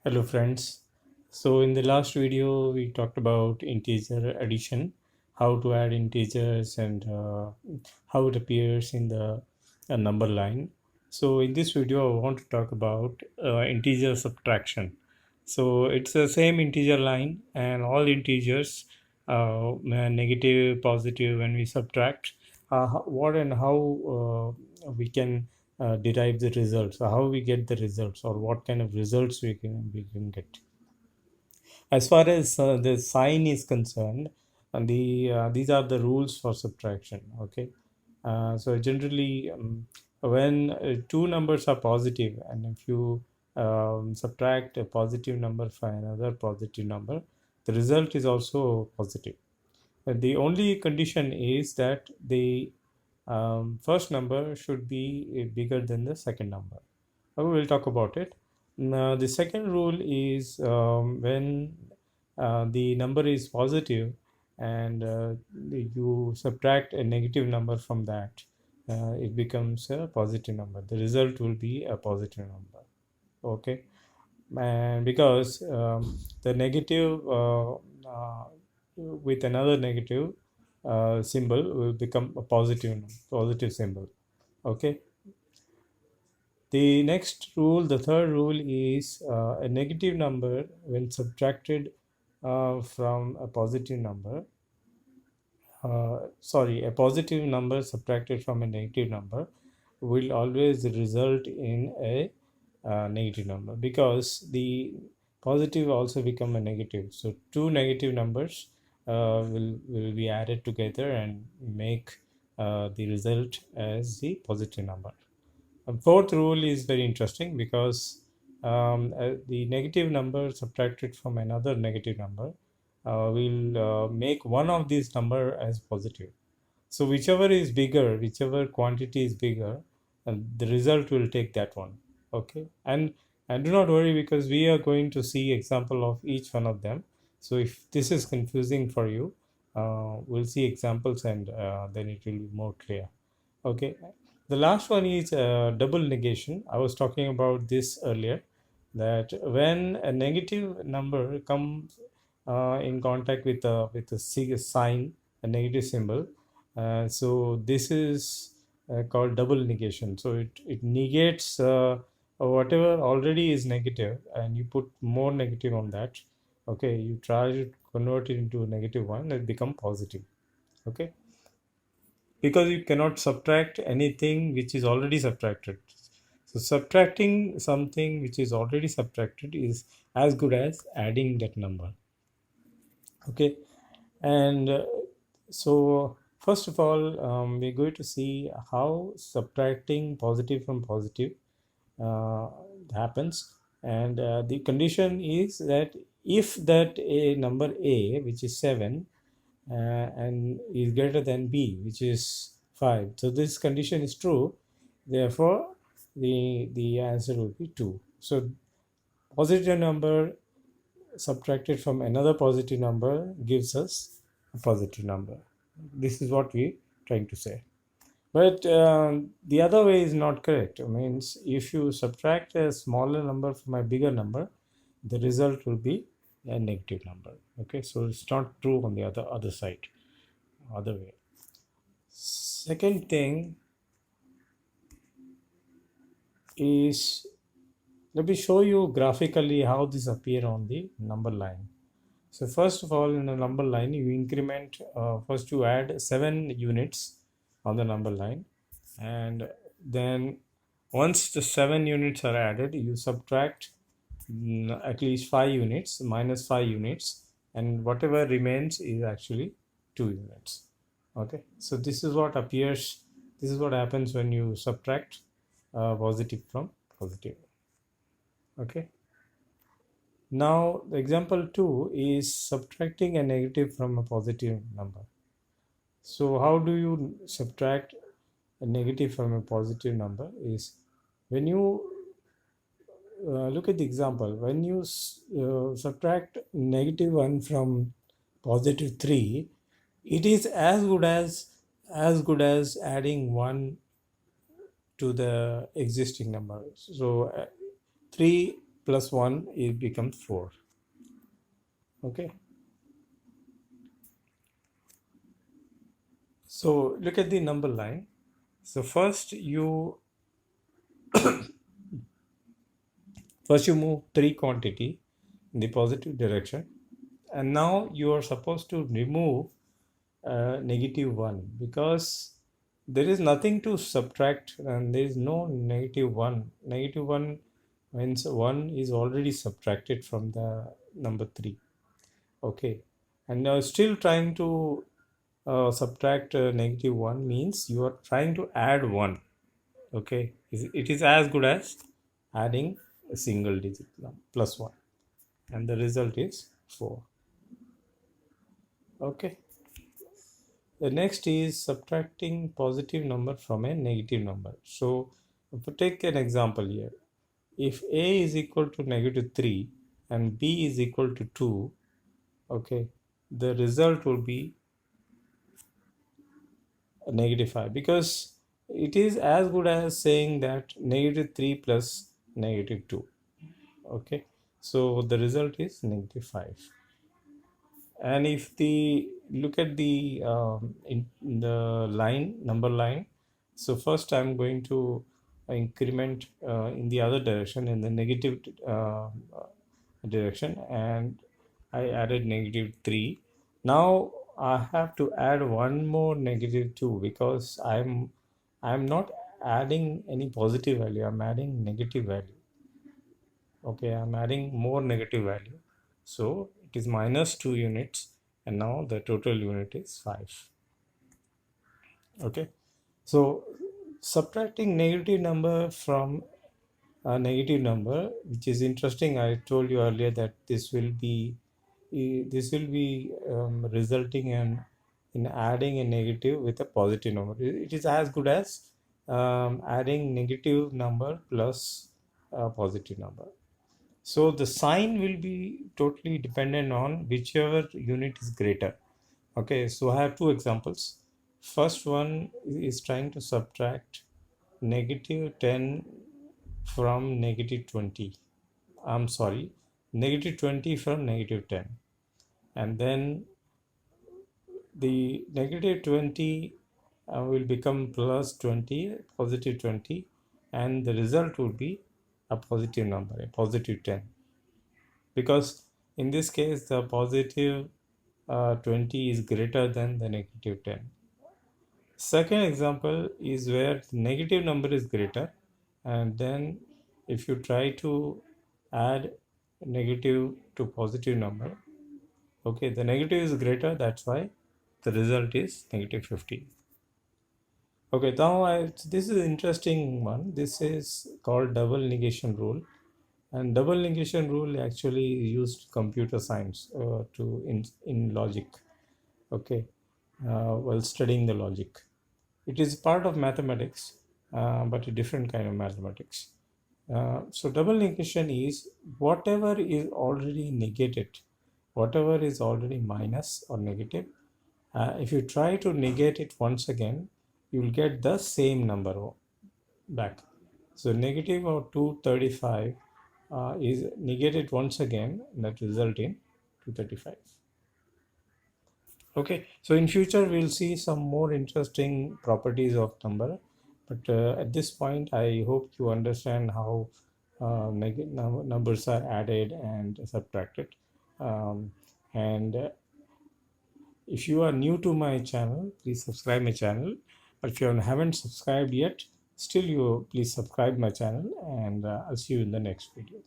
Hello friends. So in the last video we talked about integer addition, how to add integers and how it appears in the number line. So in this video I want to talk about integer subtraction. So it's the same integer line and all integers, negative, positive, when we subtract, what and how we can derive the results, or how we get the results, or what kind of results we can get. As far as the sign is concerned, and these are the rules for subtraction. Okay, so generally, when two numbers are positive, and if you subtract a positive number from another positive number, the result is also positive. The only condition is that the first number should be bigger than the second number. We'll talk about it. Now, the second rule is when the number is positive and you subtract a negative number from that, it becomes a positive number. The result will be a positive number. Okay, and because the negative with another negative symbol will become a positive symbol. Okay, the next rule, the third rule, is a negative number when subtracted from a positive number. A positive number subtracted from a negative number will always result in a negative number, because the positive also become a negative. So two negative numbers will be added together and make the result as the positive number. Fourth rule is very interesting, because the negative number subtracted from another negative number will make one of these number as positive. So whichever is bigger, whichever quantity is bigger, the result will take that one. Okay, and do not worry, because we are going to see example of each one of them. So if this is confusing for you, we'll see examples, and then it will be more clear. Okay, the last one is double negation. I was talking about this earlier, that when a negative number comes in contact with a sign, a negative symbol, so this is called double negation. So it negates whatever already is negative, and you put more negative on that. Okay, you try to convert it into a negative one, it become positive. Okay, because you cannot subtract anything which is already subtracted. So subtracting something which is already subtracted is as good as adding that number. Okay, and so first of all, we're going to see how subtracting positive from positive uh, happens, and the condition is that if that a number a, which is 7, and is greater than b, which is 5, so this condition is true, therefore the answer will be 2. So positive number subtracted from another positive number gives us a positive number. This is what we're trying to say. But the other way is not correct. It means if you subtract a smaller number from a bigger number, the result will be a negative number. Okay, so it's not true on the other side, other way. Second thing is, let me show you graphically how this appear on the number line. So first of all, in the number line, you increment, first you add 7 units on the number line, and then once the 7 units are added, you subtract at least 5 units, minus 5 units, and whatever remains is actually 2 units. Okay, so this is what appears, this is what happens when you subtract positive from positive. Okay, now the example 2 is subtracting a negative from a positive number. So how do you subtract a negative from a positive number? Is when you look at the example, when you subtract -1 from +3, it is as good as adding 1 to the existing number. So 3 plus 1, it becomes 4. Okay, so look at the number line. So first you move 3 quantity in the positive direction, and now you are supposed to remove -1, because there is nothing to subtract and there is no -1. -1 means 1 is already subtracted from the number 3. Okay, and now still trying to subtract -1 means you are trying to add 1. Okay, it is as good as adding a single digit plus 1, and the result is 4. Okay, the next is subtracting positive number from a negative number. So if we take an example here, if a is equal to -3 and b is equal to 2, okay, the result will be a -5, because it is as good as saying that -3 plus -2. Okay, so the result is -5. And if the look at the in the number line, so first I'm going to increment in the other direction, in the negative direction, and I added -3. Now I have to add one more -2, because I'm not adding any positive value, I'm adding negative value. Okay, I'm adding more negative value, so it is -2 units, and now the total unit is 5. Okay, so subtracting negative number from a negative number, which is interesting, I told you earlier that this will be resulting in adding a negative with a positive number. It is as good as adding negative number plus a positive number. So the sign will be totally dependent on whichever unit is greater. Okay, so I have two examples. First one is trying to subtract -10 from -20. I'm sorry, -20 from -10. And then the -20 will become +20, +20, and the result will be a positive number, a +10. Because in this case, the positive 20 is greater than the -10. Second example is where the negative number is greater, and then if you try to add negative to positive number, okay, the negative is greater, that's why the result is -15. Okay, now this is an interesting one. This is called double negation rule, and double negation rule actually used computer science in logic. Okay, while studying the logic, it is part of mathematics, but a different kind of mathematics. So double negation is whatever is already negated, whatever is already minus or negative. If you try to negate it once again, you will get the same number back. So negative of 235 is negated once again, that result in 235. Okay, so in future we'll see some more interesting properties of number, but at this point I hope you understand how numbers are added and subtracted. And if you are new to my channel, please subscribe my channel. But if you haven't subscribed yet, still you please subscribe my channel, and I'll see you in the next video.